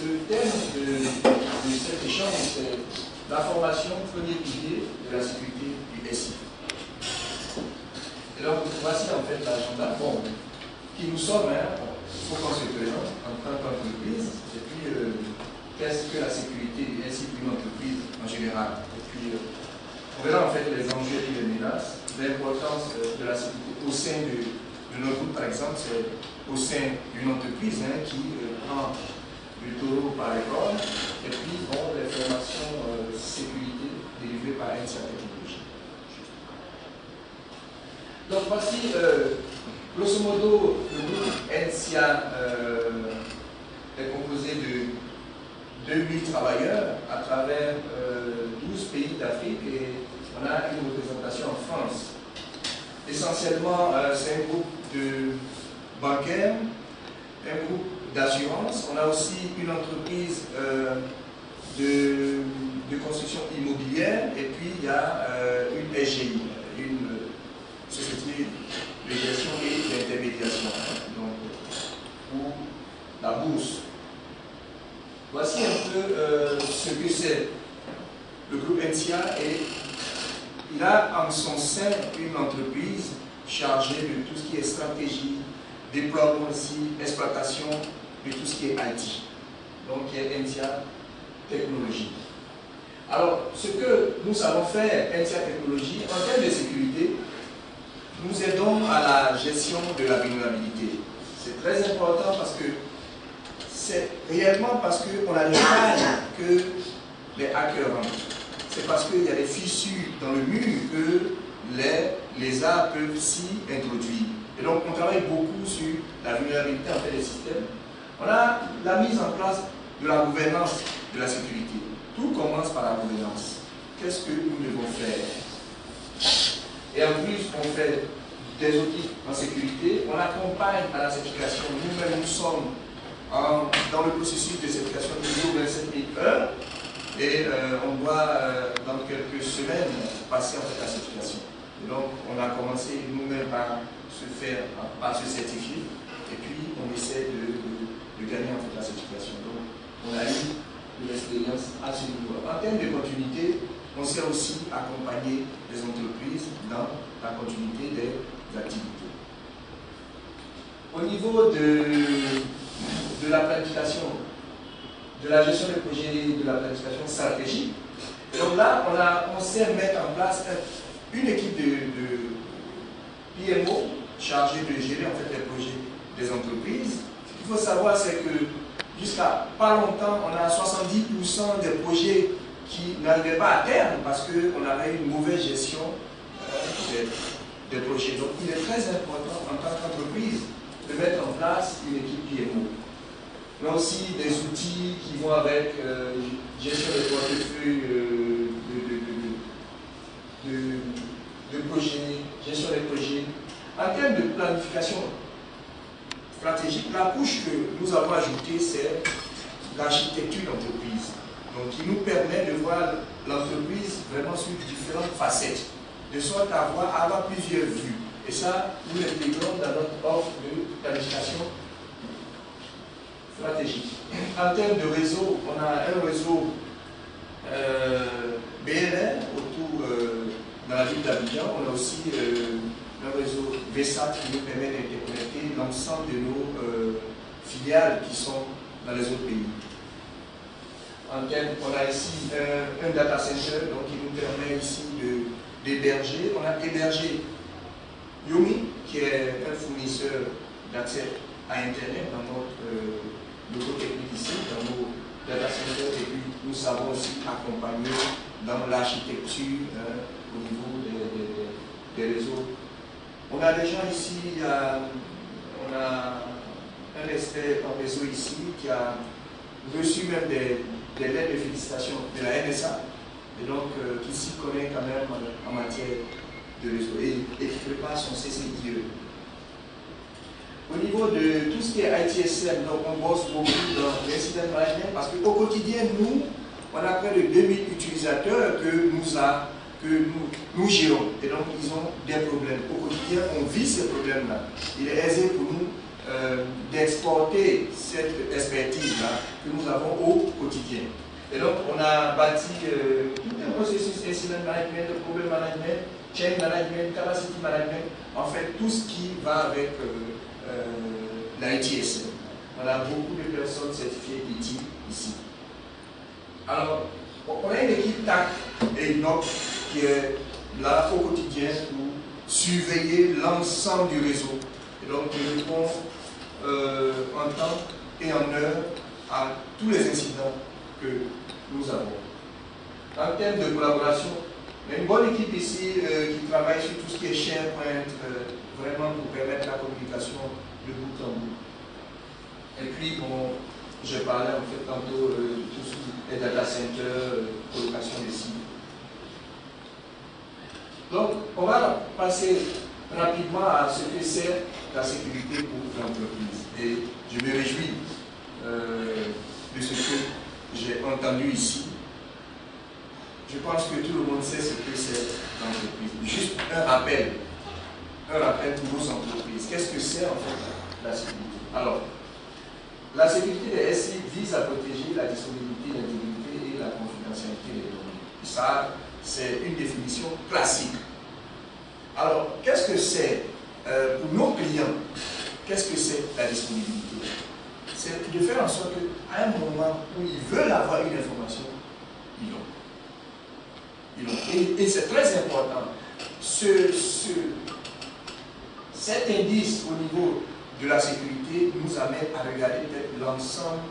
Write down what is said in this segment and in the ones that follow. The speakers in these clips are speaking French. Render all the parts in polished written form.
le thème de cet échange, c'est la formation, premier pilier de la sécurité du SI. Et donc, voici en fait l'agenda. Bon, qui nous sommes, hein, il faut qu'on se présente en tant qu'entreprise, et puis qu'est-ce que la sécurité du SI pour une entreprise en général. Et puis, on verra en fait les enjeux et les menaces, l'importance de la sécurité au sein de notre groupe, par exemple, c'est au sein d'une entreprise hein, qui prend du taureau par l'école, et puis bon, les formations sécurité délivrées par NCA Technologies. Donc voici, grosso modo, le groupe NCA est composé de 2000 travailleurs à travers 12 pays d'Afrique et on a une représentation en France. Essentiellement, c'est un groupe de bancaires, un groupe d'assurance. On a aussi une entreprise de construction immobilière et puis il y a une SGI, une société de gestion et d'intermédiation, donc pour la bourse. Voici un peu ce que c'est le groupe NCA et il a en son sein une entreprise chargée de tout ce qui est stratégie, déploiement aussi, exploitation de tout ce qui est IT. Donc il y a NCA Technologies. Alors, ce que nous savons faire, NCA Technologies, en termes de sécurité, nous aidons à la gestion de la vulnérabilité. C'est très important parce que c'est réellement parce qu'on a les failles que les hackers rentrent. C'est parce qu'il y a des fissures dans le mur que les lézards peuvent s'y introduire. Et donc on travaille beaucoup sur la vulnérabilité en fait des systèmes. On a la mise en place de la gouvernance de la sécurité. Tout commence par la gouvernance. Qu'est-ce que nous devons faire? Et en plus, on fait des outils en sécurité, on accompagne à la certification. Nous-mêmes, nous sommes dans le processus de certification niveau 27001 et on doit, dans quelques semaines, passer en fait la certification. Et donc, on a commencé nous-mêmes par se certifier et puis on essaie de gagner en fait la certification. Donc, on a eu de l'expérience à ce niveau. En termes de continuité, on sait aussi accompagner les entreprises dans la continuité des activités. Au niveau de la planification, de la gestion des projets, de la planification stratégique, et donc là, on sait mettre en place une équipe de PMO chargée de gérer en fait les projets des entreprises. Ce qu'il faut savoir, c'est que jusqu'à pas longtemps, on a 70% des projets qui n'arrivaient pas à terme parce qu'on avait une mauvaise gestion des projets. Donc il est très important en tant qu'entreprise de mettre en place une équipe PMO. On a aussi des outils qui vont avec gestion des portefeuilles de projets, gestion des projets. En termes de planification stratégique, la couche que nous avons ajoutée, c'est l'architecture d'entreprise. Donc, qui nous permet de voir l'entreprise vraiment sous différentes facettes, de sorte à avoir plusieurs vues. Et ça, nous l'intégrons dans notre offre de planification stratégique. En termes de réseau, on a un réseau BNR autour dans la ville d'Abidjan. On a aussi un réseau VSAT qui nous permet d'interconnecter l'ensemble de nos filiales qui sont dans les autres pays. En termes, on a ici un data center donc, qui nous permet ici d'héberger. On a hébergé Yomi, qui est un fournisseur d'accès à Internet dans notre logo technique ici, dans nos data centers, et puis nous savons aussi accompagner dans l'architecture au niveau des réseaux. On a des gens ici, on a un expert en réseau ici qui a reçu même des lettres de félicitations de la NSA, et donc qui s'y connaît quand même en matière de réseau et qui prépare son CCIE. Au niveau de tout ce qui est ITSM, donc on bosse beaucoup dans l'incident management parce qu'au quotidien, nous, on a près de 2000 utilisateurs que nous gérons. Et donc, ils ont des problèmes. Au quotidien, on vit ces problèmes-là. Il est aisé pour nous d'exporter cette expertise-là que nous avons au quotidien. Et donc, on a bâti tout un processus incident management, problem management, change management, capacity management, en fait, tout ce qui va avec l'ITSM. On a beaucoup de personnes certifiées IT ici. Alors, on a une équipe TAC et NOC qui est là au quotidien pour surveiller l'ensemble du réseau. Et donc, nous répondons en temps et en heure à tous les incidents que nous avons. En termes de collaboration, il y a une bonne équipe ici qui travaille sur tout ce qui est SharePoint, vraiment pour permettre la communication de bout en bout. Et puis, bon, je parlais en fait tantôt de tout ce qui est data center, colocation des sites. Donc, on va passer rapidement à ce que c'est la sécurité pour l'entreprise. Et je me réjouis de ce que j'ai entendu ici. Je pense que tout le monde sait ce que c'est l'entreprise. Juste un rappel pour nos entreprises. Qu'est-ce que c'est en fait la sécurité? Alors, la sécurité des SI vise à protéger la disponibilité, l'intégrité et la confidentialité des données. Ça, c'est une définition classique. Alors, qu'est-ce que c'est pour nos clients? Qu'est-ce que c'est la disponibilité? C'est de faire en sorte qu'à un moment où ils veulent avoir une information, ils l'ont. Et c'est très important. Cet indice au niveau de la sécurité nous amène à regarder peut-être l'ensemble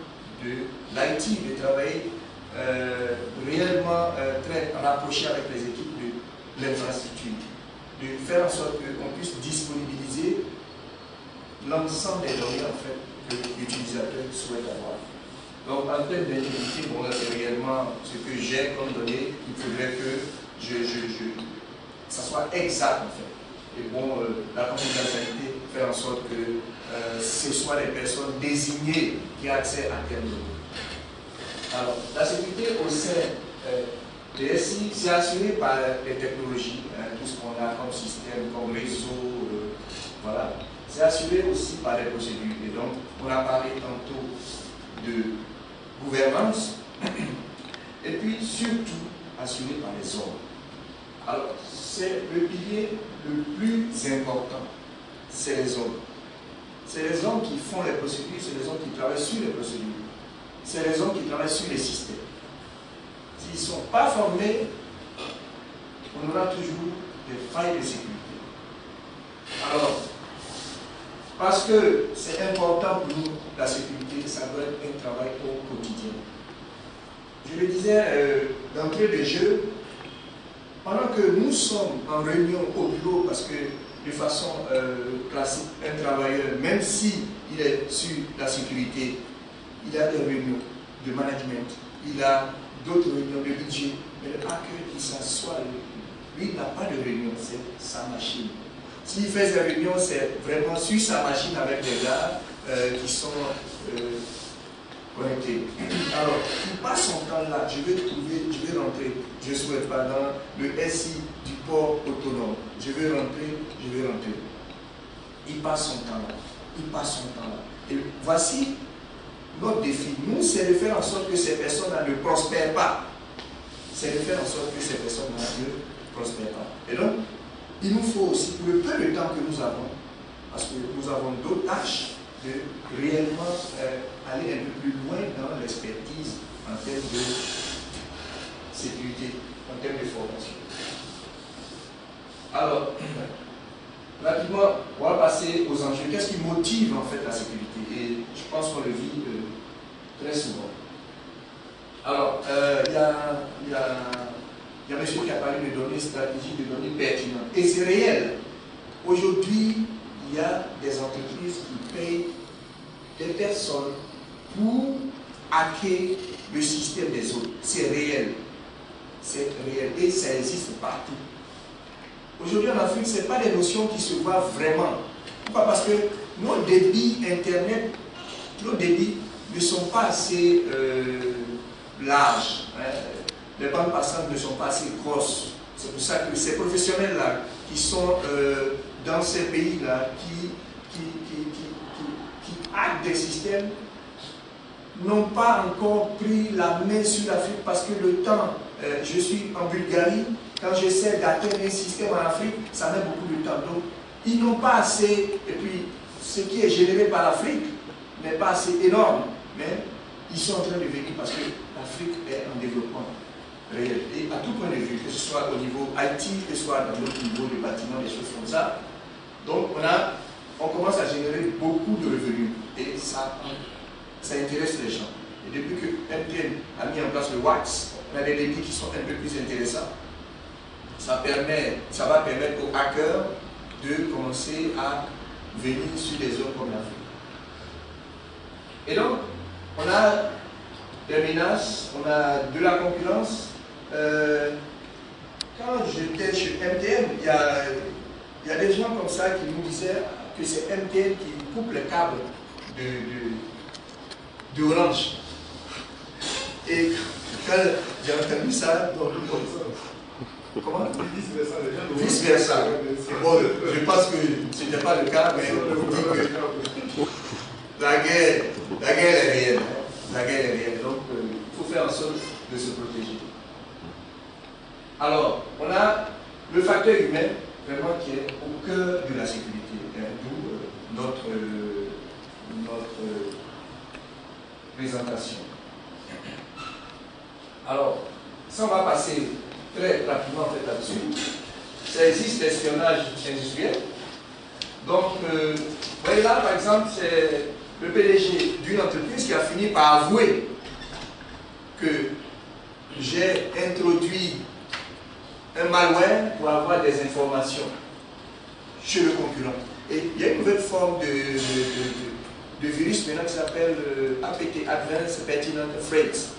de l'IT, de travailler réellement très rapproché avec les équipes de l'infrastructure, de faire en sorte qu'on puisse disponibiliser l'ensemble des données en fait, que l'utilisateur souhaite avoir. Donc en termes d'intégrité, bon, c'est réellement ce que j'ai comme données, il faudrait que ça soit exact en fait. Et bon, la confidentialité, faire en sorte que ce soit les personnes désignées qui aient accès à telle donnée. Alors, la sécurité au sein des SI, c'est assuré par les technologies, tout ce qu'on a comme système, comme réseau, voilà. C'est assuré aussi par les procédures. Et donc, on a parlé tantôt de gouvernance, et puis surtout assuré par les hommes. Alors, c'est le pilier le plus important, c'est les hommes. C'est les hommes qui font les procédures, c'est les hommes qui travaillent sur les procédures. C'est les hommes qui travaillent sur les systèmes. S'ils ne sont pas formés, on aura toujours des failles de sécurité. Alors, parce que c'est important pour nous, la sécurité, ça doit être un travail au quotidien. Je le disais d'entrée de jeu, pendant que nous sommes en réunion au bureau, parce que de façon classique, un travailleur, même s'il est sur la sécurité, il a des réunions de management, il a d'autres réunions de budget, mais le hacker qui s'assoit, lui, il n'a pas de réunion, c'est sa machine. S'il fait des réunions, c'est vraiment sur sa machine avec des gars qui sont connectés. Alors, il passe son temps là, je vais rentrer, je ne souhaite pas dans le SI du port autonome. Je vais rentrer. Il passe son temps là. Et voici notre défi. Nous, c'est de faire en sorte que ces personnes-là ne prospèrent pas. C'est de faire en sorte que ces personnes-là ne prospèrent pas. Et donc, il nous faut aussi, pour le peu de temps que nous avons, parce que nous avons d'autres tâches, de réellement aller un peu plus loin dans l'expertise en termes de sécurité, en termes de formation. Alors, rapidement, on va passer aux enjeux. Qu'est-ce qui motive en fait la sécurité? Et je pense qu'on le vit très souvent. Alors, il y a un monsieur qui a parlé de données stratégiques, de données pertinentes. Et c'est réel. Aujourd'hui, il y a des entreprises qui payent des personnes pour hacker le système des autres. C'est réel. C'est réel. Et ça existe partout. Aujourd'hui en Afrique, ce n'est pas des notions qui se voient vraiment. Pourquoi? Parce que nos débits Internet, nos débits ne sont pas assez larges. Les bandes passantes ne sont pas assez grosses. C'est pour ça que ces professionnels-là, qui sont dans ces pays-là, qui hackent des systèmes n'ont pas encore pris la main sur l'Afrique parce que le temps, je suis en Bulgarie, quand j'essaie d'atteindre un système en Afrique, ça met beaucoup de temps. Donc, ils n'ont pas assez, et puis ce qui est généré par l'Afrique n'est pas assez énorme, mais ils sont en train de venir parce que l'Afrique est en développement réel. Et à tout point de vue, que ce soit au niveau IT, que ce soit dans d'autres niveaux de bâtiments, des choses comme ça. Donc, on commence à générer beaucoup de revenus et ça intéresse les gens. Et depuis que MTN a mis en place le WAX, on a des débits qui sont un peu plus intéressants. Ça va permettre aux hackers de commencer à venir sur des zones comme l'Afrique. Et donc, on a des menaces, on a de la concurrence. Quand j'étais chez MTN, il y a des gens comme ça qui nous disaient que c'est MTN qui coupe le câble de Orange. Et quand j'ai entendu ça, comment? Vice versa. Bon, je pense que ce n'était pas le cas, mais on vous dit que la guerre est réelle. La guerre est réelle. Donc, il faut faire en sorte de se protéger. Alors, on a le facteur humain, vraiment, qui est au cœur de la sécurité. D'où notre présentation. Alors, ça, on va passer très rapidement en fait là-dessus. Ça existe l'espionnage industriel. Donc, vous voyez là, par exemple, c'est le PDG d'une entreprise qui a fini par avouer que j'ai introduit un malware pour avoir des informations chez le concurrent. Et il y a une nouvelle forme de virus maintenant qui s'appelle APT, Advanced Pertinent Threats.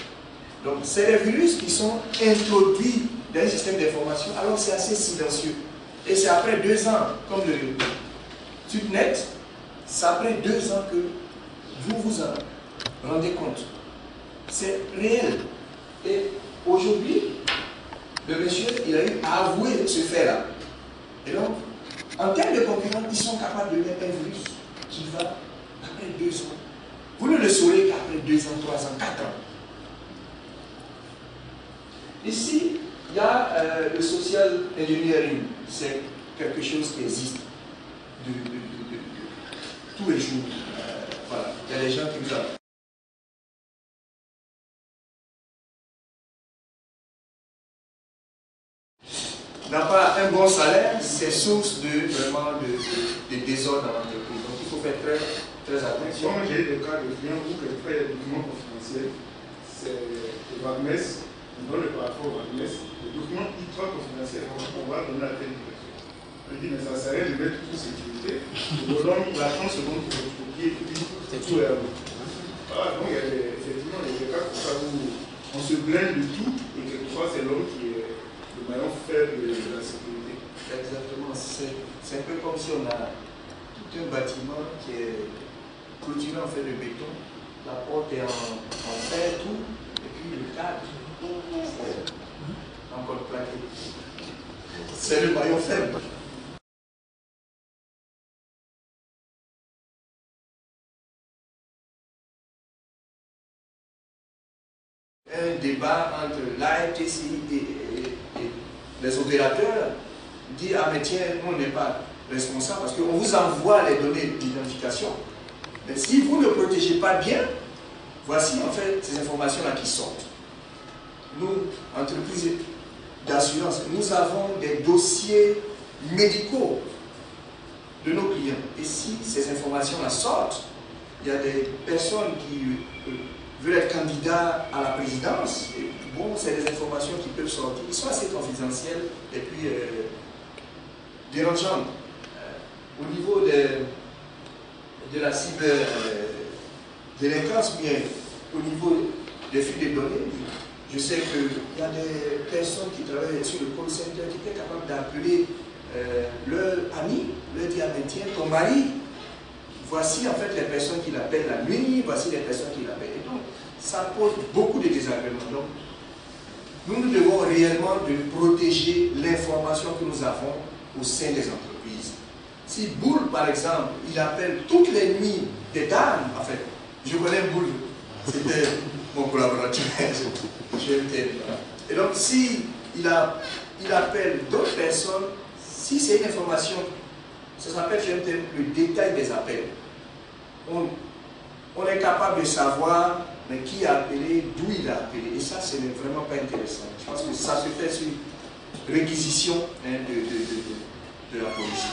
Donc, c'est des virus qui sont introduits dans un système d'information, alors c'est assez silencieux. Et c'est après 2 ans, comme le Tutnet, c'est après 2 ans que vous vous en rendez compte. C'est réel. Et aujourd'hui, le monsieur, il a eu à avouer ce fait-là. Et donc, en termes de concurrents, ils sont capables de mettre un virus qui va après 2 ans. Vous ne le saurez qu'après 2 ans, 3 ans, 4 ans. Ici, il y a le social engineering. C'est quelque chose qui existe tous les jours. Voilà. Il y a des gens qui nous appellent. N'a pas un bon salaire, c'est source de vraiment de désordre dans l'entreprise. Donc il faut faire très attention. Moi j'ai des cas de clients où quelquefois il y a des documents confidentiels, c'est le VACMES, on donne le parcours au VACMES, le document ultra confidentiel, on va donner à telle personne. Je dis mais ça sert à rien de mettre toute sécurité, on donne la 30 secondes pour copier et puis tout est à vous. Voilà, donc effectivement il y a des cas comme ça où on se blinde de tout et quelquefois c'est l'homme qui est le maillon faible de la sécurité. Exactement, c'est un peu comme si on a tout un bâtiment qui est clôturé en fait de béton, la porte est en fer, tout, et puis le cadre, c'est encore plaqué. C'est le maillon faible. Un débat entre l'AFTC et les opérateurs dit ah mais tiens, nous on n'est pas responsable parce qu'on vous envoie les données d'identification. Mais si vous ne protégez pas bien, voici en fait ces informations-là qui sortent. Nous, entreprises d'assurance, nous avons des dossiers médicaux de nos clients. Et si ces informations-là sortent, il y a des personnes qui veulent être candidats à la présidence. Et bon, c'est des informations qui peuvent sortir. Ils sont assez confidentielles et puis dérangeantes. Au niveau de la cyberdélinquance, bien au niveau des flux de données, je sais qu'il y a des personnes qui travaillent sur le call center qui étaient capables d'appeler leur ami, leur dire tiens, ton mari, voici en fait les personnes qui l'appellent la nuit, voici les personnes qui l'appellent. Et donc, ça pose beaucoup de désagréments. Donc, nous devons réellement de protéger l'information que nous avons au sein des entreprises. Si Boule, par exemple, il appelle toutes les nuits des dames, en fait, je connais Boule, c'était mon collaborateur, et donc si il appelle d'autres personnes, si c'est une information, ça s'appelle le détail des appels. On est capable de savoir mais qui a appelé, d'où il a appelé, et ça c'est vraiment pas intéressant. Je pense que ça se fait sur réquisition de la police.